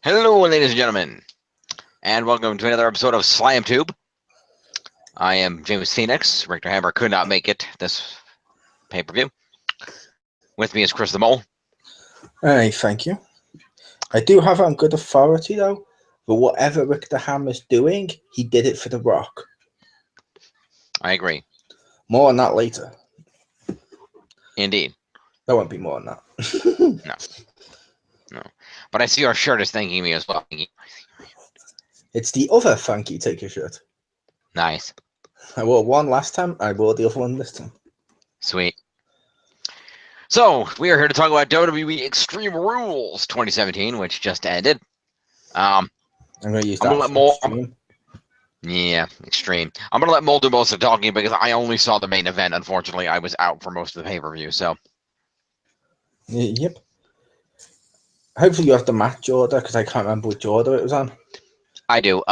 Hello, ladies and gentlemen, and welcome to another episode of SlamTube. I am James Phoenix. Richter Hammer could not make it this pay-per-view. With me is Chris the Mole. Hey, thank you. I do have on good authority, though, for whatever Richter Hammer's doing, he did it for The Rock. I agree. More on that later. Indeed. There won't be more on that. No. But I see our shirt is thanking me as well. It's the other funky take-your shirt. Nice. I wore one last time, I wore the other one this time. Sweet. So, we are here to talk about WWE Extreme Rules 2017, which just ended. I'm going to use that I'm gonna let Mole. Extreme. Yeah, Extreme. I'm going to let Mole do most of the talking because I only saw the main event. Unfortunately, I was out for most of the pay-per-view, so. Yep. Hopefully you have the match order, because I can't remember which order it was on. I do.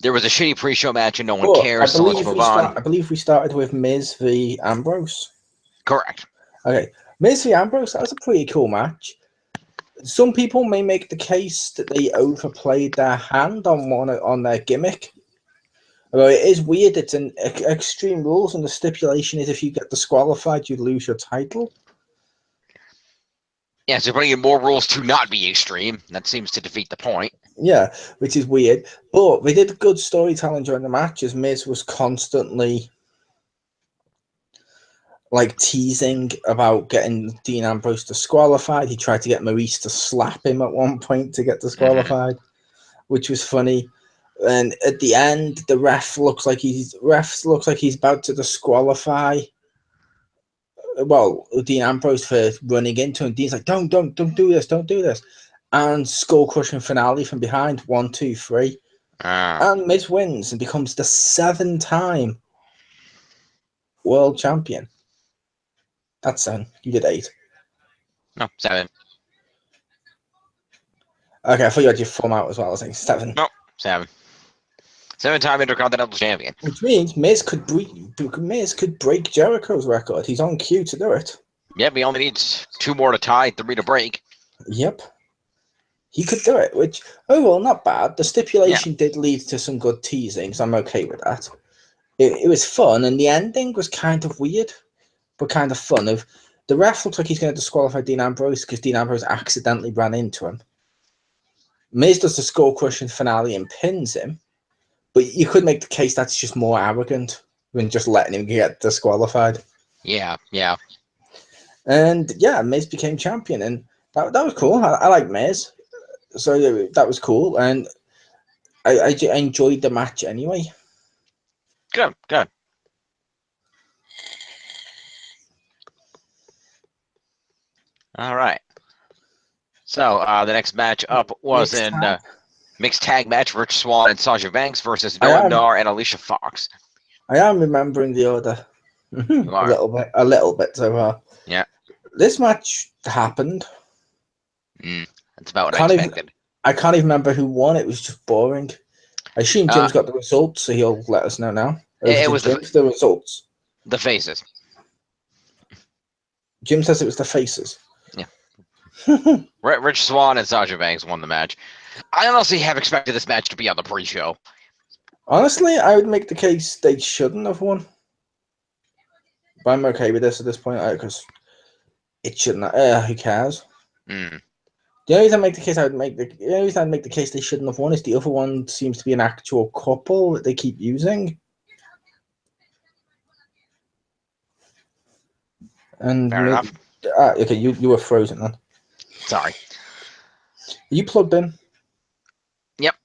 There was a shitty pre-show match and no one cares, so let's move on. I believe we started with Miz v. Ambrose. Correct. Okay. Miz v. Ambrose, that was a pretty cool match. Some people may make the case that they overplayed their hand on their gimmick. Although it is weird, it's an Extreme Rules, and the stipulation is if you get disqualified, you lose your title. Yeah, so putting in more rules to not be extreme. That seems to defeat the point. Yeah, which is weird. But they did good storytelling during the match, as Miz was constantly teasing about getting Dean Ambrose disqualified. He tried to get Maurice to slap him at one point to get disqualified, which was funny. And at the end, the ref looks like he's about to disqualify. Well, Dean Ambrose for running into him. Dean's like, don't do this, don't do this. And skull-crushing finale from behind, 1, 2, 3. And Miz wins and becomes the 7-time world champion. That's 7. You did 8. No, 7. Okay, I thought you had your thumb out as well. I was like 7. No, 7. 7-time Intercontinental Champion. Which means Miz could break Jericho's record. He's on cue to do it. Yep, he only needs 2 more to tie, 3 to break. Yep. He could do it, which, overall, not bad. The stipulation did lead to some good teasing, so I'm okay with that. It was fun, and the ending was kind of weird, but kind of fun. The ref looks like he's going to disqualify Dean Ambrose because Dean Ambrose accidentally ran into him. Miz does the skull-crushing finale and pins him, but you could make the case that's just more arrogant than just letting him get disqualified. Yeah. And, yeah, Miz became champion, and that was cool. I like Miz. So that was cool, and I enjoyed the match anyway. Good. All right. So the next match up was mixed tag match: Rich Swann and Sasha Banks versus Noam Dar and Alicia Fox. I am remembering the order a little bit so far. Yeah. This match happened. That's about what I expected. I can't even remember who won. It was just boring. I assume Jim's got the results, so he'll let us know now. It was the results. The faces. Jim says it was the faces. Yeah. Rich Swann and Sasha Banks won the match. I honestly have expected this match to be on the pre-show. Honestly, I would make the case they shouldn't have won. But I'm okay with this at this point, because it shouldn't. Who cares? The only reason I'd make the case they shouldn't have won is the other one seems to be an actual couple that they keep using. And fair enough. Okay, you were frozen then. Sorry. Are you plugged in? Yep.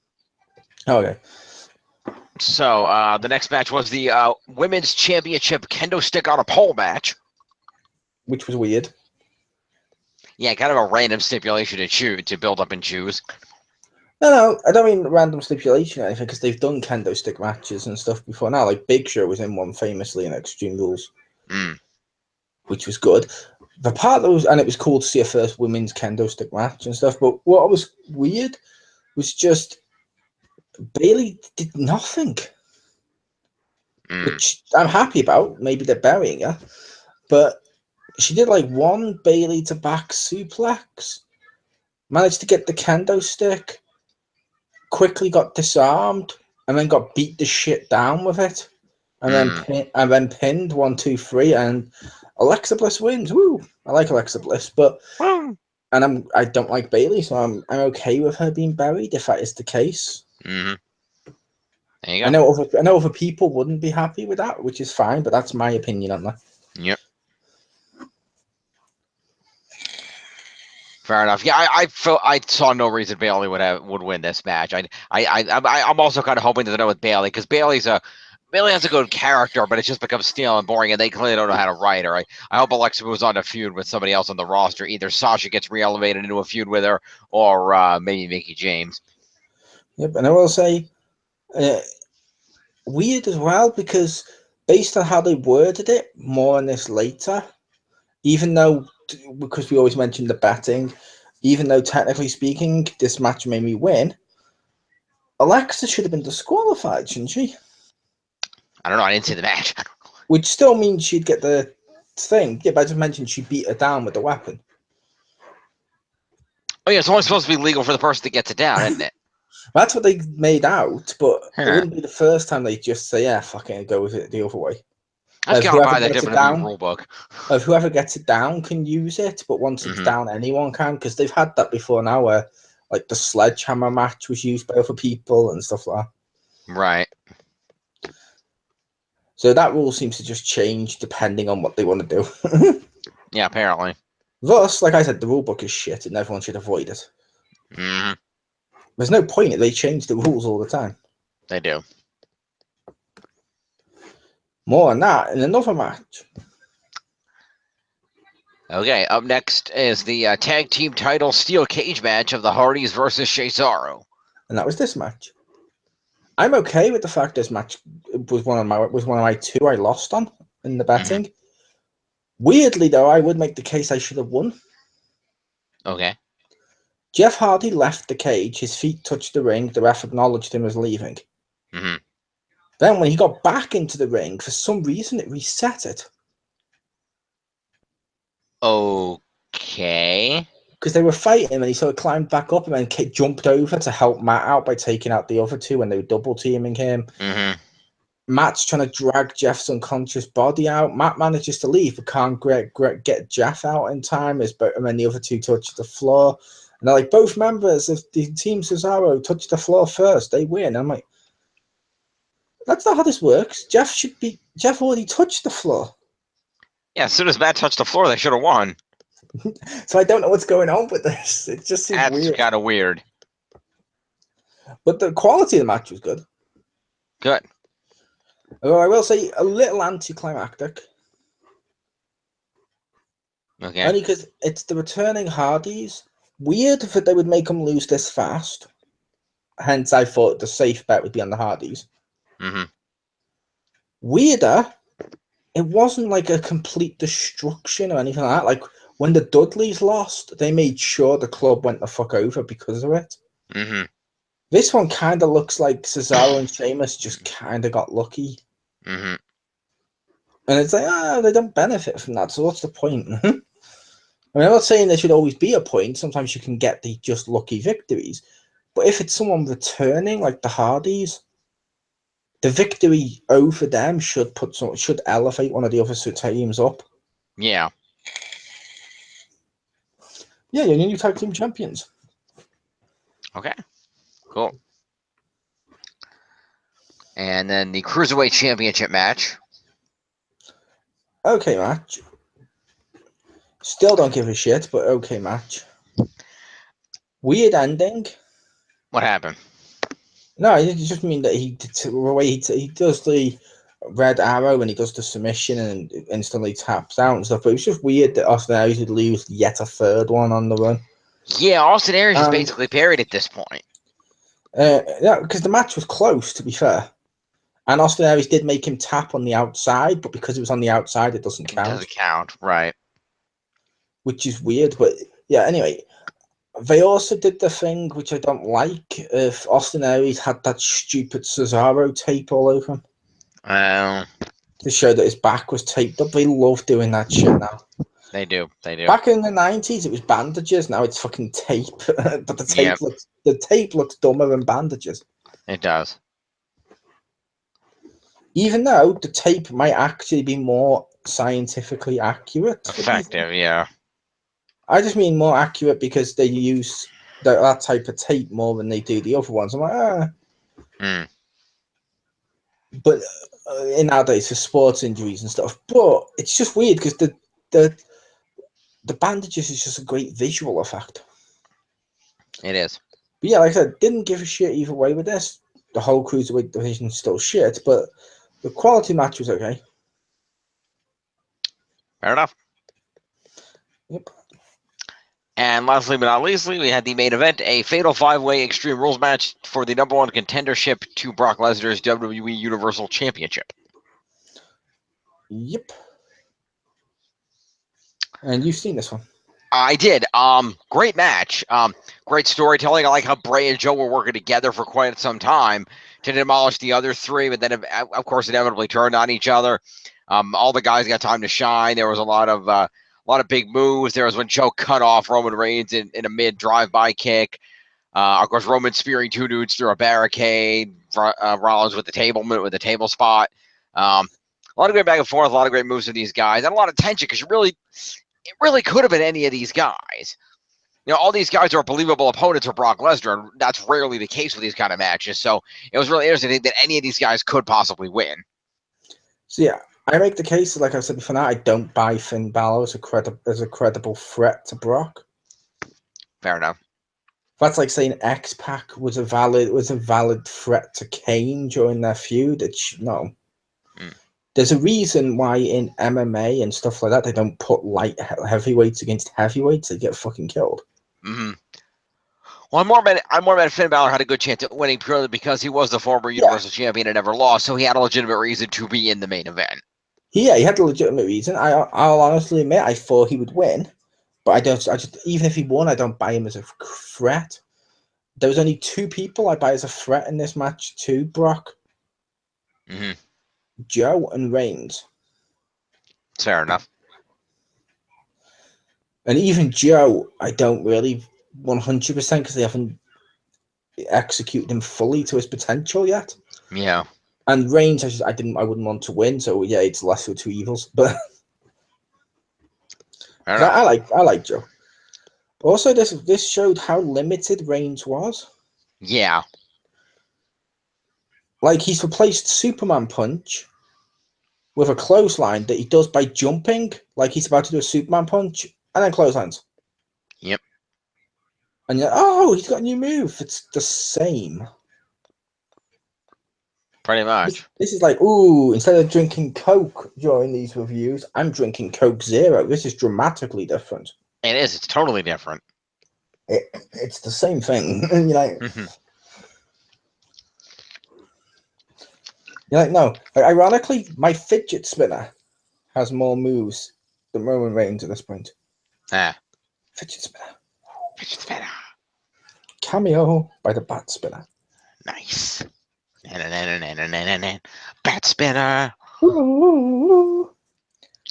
Okay. So the next match was the Women's Championship Kendo Stick on a Pole match. Which was weird. Yeah, kind of a random stipulation to build up and choose. No, I don't mean random stipulation or anything, because they've done kendo stick matches and stuff before now. Like Big Show was in one famously in Extreme Rules, which was good. The part that was, and it was cool to see a first women's kendo stick match and stuff. But what was weird was just Bayley did nothing, which I'm happy about. Maybe they're burying her, but she did like one Bayley to back suplex, managed to get the kendo stick, quickly got disarmed and then got beat the shit down with it, and then pinned 1, 2, 3, and Alexa Bliss wins. Woo! I like Alexa Bliss, but I don't like Bailey, so I'm okay with her being buried if that is the case. There you go. I know other people wouldn't be happy with that, which is fine, but that's my opinion on that. Yep. Fair enough. Yeah, I saw no reason Bailey would win this match. I'm also kind of hoping that they're done with Bailey, because Bailey has a good character, but it just becomes stale and boring, and they clearly don't know how to write her. I hope Alexa moves on to feud with somebody else on the roster. Either Sasha gets re-elevated into a feud with her, or maybe Mickie James. Yep, and I will say, weird as well, because based on how they worded it, more on this later, even though, because we always mention the betting, even though technically speaking, this match made me win, Alexa should have been disqualified, shouldn't she? I don't know. I didn't see the match. Which still means she'd get the thing. Yeah, but I just mentioned she beat her down with the weapon. Oh, yeah, it's only supposed to be legal for the person that gets it down, isn't it? That's what they made out, but it wouldn't be the first time they just say, yeah, fucking go with it the other way. I was going to buy the WWE rule book. Whoever gets it down can use it, but once it's down, anyone can, because they've had that before now where, like, the sledgehammer match was used by other people and stuff like that. Right. So that rule seems to just change depending on what they want to do. Yeah, apparently. Thus, like I said, the rule book is shit and everyone should avoid it. There's no point. They change the rules all the time. They do. More on that in another match. Okay, up next is the tag team title steel cage match of the Hardys versus Cesaro. And that was this match. I'm okay with the fact this match was one of my two I lost on in the betting. Weirdly, though, I would make the case I should have won. Okay. Jeff Hardy left the cage. His feet touched the ring. The ref acknowledged him as leaving. Then when he got back into the ring, for some reason, it reset it. Okay. Because they were fighting him and he sort of climbed back up and then jumped over to help Matt out by taking out the other two when they were double teaming him. Matt's trying to drag Jeff's unconscious body out. Matt manages to leave but can't get Jeff out in time, and then the other two touch the floor. And they're like, both members of the Team Cesaro touch the floor first. They win. I'm like, that's not how this works. Jeff already touched the floor. Yeah, as soon as Matt touched the floor, they should have won. So I don't know what's going on with this. It just seems weird. That's kind of weird. But the quality of the match was good. Good. Although I will say a little anticlimactic. Okay. Only because it's the returning Hardys. Weird that they would make them lose this fast. Hence, I thought the safe bet would be on the Hardys. Weirder, it wasn't like a complete destruction or anything like that. Like, when the Dudleys lost, they made sure the club went the fuck over because of it. This one kind of looks like Cesaro and Sheamus just kind of got lucky. And it's like, they don't benefit from that, so what's the point? I mean, I'm not saying there should always be a point. Sometimes you can get the just lucky victories. But if it's someone returning, like the Hardys, the victory over them should elevate one of the other teams up. Yeah. Yeah, you're new tag team champions. Okay. Cool. And then the Cruiserweight Championship match. Okay, match. Still don't give a shit, but okay, match. Weird ending. What happened? No, I just mean that he does the red arrow and he does the submission and instantly taps out and stuff. But it was just weird that Austin Aries would lose yet a third one on the run. Yeah, Austin Aries is basically buried at this point. Yeah, because the match was close, to be fair. And Austin Aries did make him tap on the outside, but because it was on the outside, it doesn't count. It doesn't count, right. Which is weird, but yeah, anyway. They also did the thing, which I don't like, if Austin Aries had that stupid Cesaro tape all over him. To show that his back was taped up. They love doing that shit now. They do. They do. Back in the 90s, it was bandages. Now it's fucking tape. But the tape looks dumber than bandages. It does. Even though the tape might actually be more scientifically accurate. Effective, yeah. I just mean more accurate because they use that type of tape more than they do the other ones. I'm like, But in nowadays for sports injuries and stuff. But it's just weird because the bandages is just a great visual effect. It is. But yeah, like I said, didn't give a shit either way with this. The whole cruiserweight division is still shit, but the quality match was okay. Fair enough. Yep. And lastly but not leastly, we had the main event, a fatal 5-way Extreme Rules match for the #1 contendership to Brock Lesnar's WWE Universal Championship. Yep. And you've seen this one. I did. Great match. Great storytelling. I like how Bray and Joe were working together for quite some time to demolish the other three, but then of course inevitably turned on each other. All the guys got time to shine. There was a lot of big moves. There was when Joe cut off Roman Reigns in a mid drive-by kick. Of course, Roman spearing two dudes through a barricade. Rollins with the table spot. A lot of great back and forth. A lot of great moves with these guys, and a lot of tension because it really could have been any of these guys. You know, all these guys are believable opponents for Brock Lesnar, and that's rarely the case with these kind of matches. So it was really interesting that any of these guys could possibly win. So yeah, I make the case, like I said before, now I don't buy Finn Balor as a credible threat to Brock. Fair enough. That's like saying X-Pac was a valid threat to Kane during their feud. No. There's a reason why in MMA and stuff like that they don't put light heavyweights against heavyweights. They get fucking killed. Mm-hmm. Well, I'm more mad Finn Balor had a good chance at winning purely because he was the former Universal Champion and never lost, so he had a legitimate reason to be in the main event. Yeah, he had a legitimate reason. I'll honestly admit I thought he would win, but I just even if he won, I don't buy him as a threat. There was only two people I buy as a threat in this match to Brock. Mm-hmm. Joe and Reigns. Fair enough. And even Joe, I don't really 100% because they haven't executed him fully to his potential yet. Yeah. And Reigns, I wouldn't want to win, so yeah, it's lesser of two evils. But I like Joe. Also, this showed how limited Reigns was. Yeah. Like he's replaced Superman Punch with a clothesline that he does by jumping, like he's about to do a Superman Punch, and then clotheslines. Yep. And you're like, oh, he's got a new move. It's the same. Pretty much. This is like, ooh, instead of drinking Coke during these reviews, I'm drinking Coke Zero. This is dramatically different. It is. It's totally different. It's the same thing. And you're like, no. Like, ironically, my fidget spinner has more moves than Roman Reigns at this point. Fidget spinner. Fidget spinner. Cameo by the Bat Spinner. Nice. Bat spinner.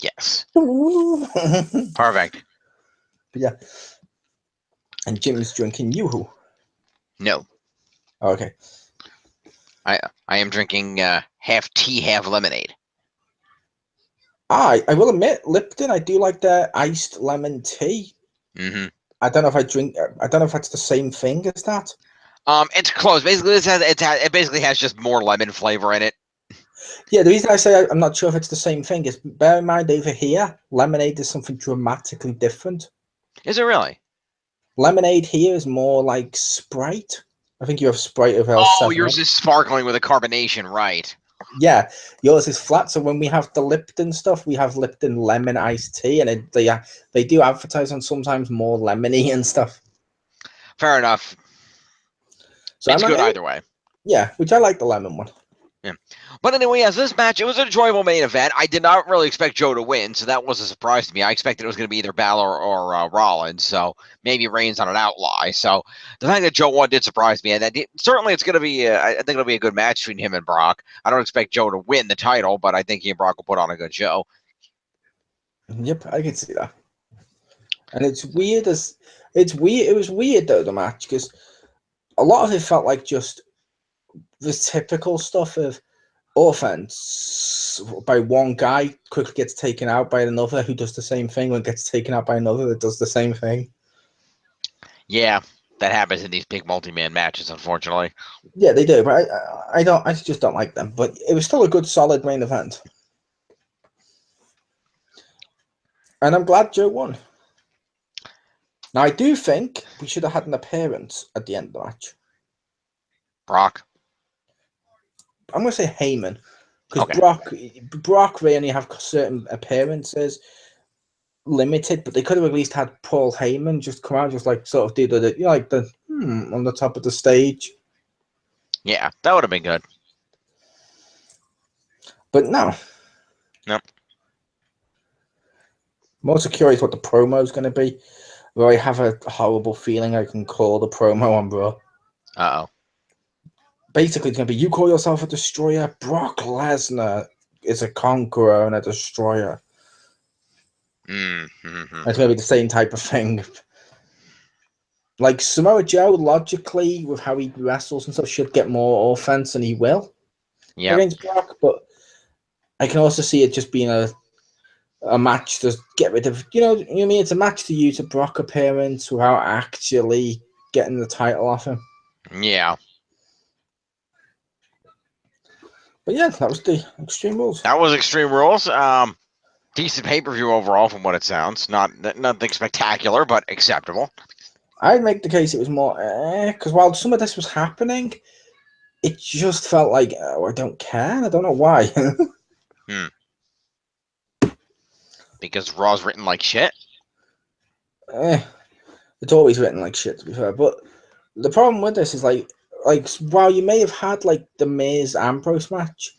Yes. Perfect. But yeah. And Jim's drinking Yoo-hoo. No. Oh, okay. I am drinking half tea, half lemonade. I will admit, Lipton, I do like their iced lemon tea. Mm-hmm. I don't know if that's the same thing as that. It's close. Basically, it basically has just more lemon flavor in it. Yeah, the reason I say I'm not sure if it's the same thing is bear in mind over here, lemonade is something dramatically different. Is it really? Lemonade here is more like Sprite. I think you have Sprite over here. Oh, yours is sparkling with a carbonation, right? Yeah, yours is flat. So when we have the Lipton stuff, we have Lipton lemon iced tea, and they do advertise on sometimes more lemony and stuff. Fair enough. So it's good either way. Yeah, which I like the lemon one. Yeah. But anyway, yes, this match, it was an enjoyable main event. I did not really expect Joe to win, so that was a surprise to me. I expected it was going to be either Balor or Rollins, so maybe Reigns on an outlie. So the fact that Joe won did surprise me. And certainly it's going to be, I think it'll be a good match between him and Brock. I don't expect Joe to win the title, but I think he and Brock will put on a good show. Yep, I can see that. And it's weird as it's weird. It was weird though, the match, because a lot of it felt like just the typical stuff of offense by one guy quickly gets taken out by another who does the same thing, and gets taken out by another that does the same thing. Yeah, that happens in these big multi-man matches, unfortunately. Yeah, they do, but I just don't like them. But it was still a good, solid main event, and I'm glad Joe won. Now, I do think we should have had an appearance at the end of the match. Brock. I'm going to say Heyman, because Okay. Brock may only have certain appearances, limited, but they could have at least had Paul Heyman just come out, just like sort of do the like the on the top of the stage. Yeah, that would have been good. But no. Nope. I'm also curious what the promo is going to be. Though I have a horrible feeling I can call the promo on Raw. Uh-oh. Basically, it's going to be, you call yourself a destroyer. Brock Lesnar is a conqueror and a destroyer. Mm-hmm. It's going to be the same type of thing. Like Samoa Joe, logically, with how he wrestles and stuff, should get more offense, and he will against Brock. But I can also see it just being a match to get rid of, you know what I mean? It's a match to use a Brock appearance without actually getting the title off him. Yeah. But yeah, that was the Extreme Rules. That was Extreme Rules. Decent pay-per-view overall from what it sounds. Nothing spectacular, but acceptable. I'd make the case it was more, because while some of this was happening, it just felt like, oh, I don't care. I don't know why. Because Raw's written like shit? It's always written like shit, to be fair. But the problem with this is like while you may have had like the Miz Ambrose match,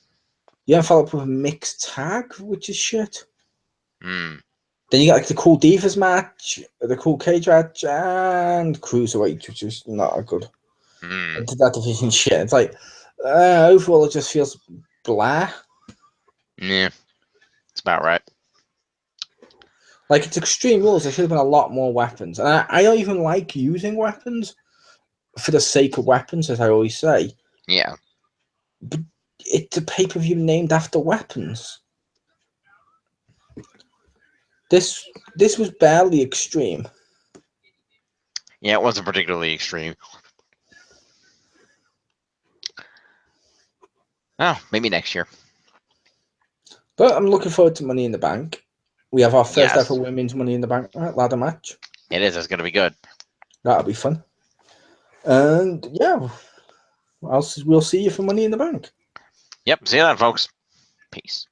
you don't follow up with a mixed tag, which is shit. Then you got like the Cool Divas match, the Cool Cage match, and Cruiserweight, which is not a good. Into that division shit. It's like overall, it just feels blah. Yeah, it's about right. Like, it's Extreme Rules. There should have been a lot more weapons, and I don't even like using weapons for the sake of weapons, as I always say. Yeah. But it's a pay-per-view named after weapons. This was barely extreme. Yeah, it wasn't particularly extreme. Oh, maybe next year. But I'm looking forward to Money in the Bank. We have our first ever women's Money in the Bank ladder match. It is. It's going to be good. That'll be fun. And yeah, we'll see you for Money in the Bank. Yep. See you then, folks. Peace.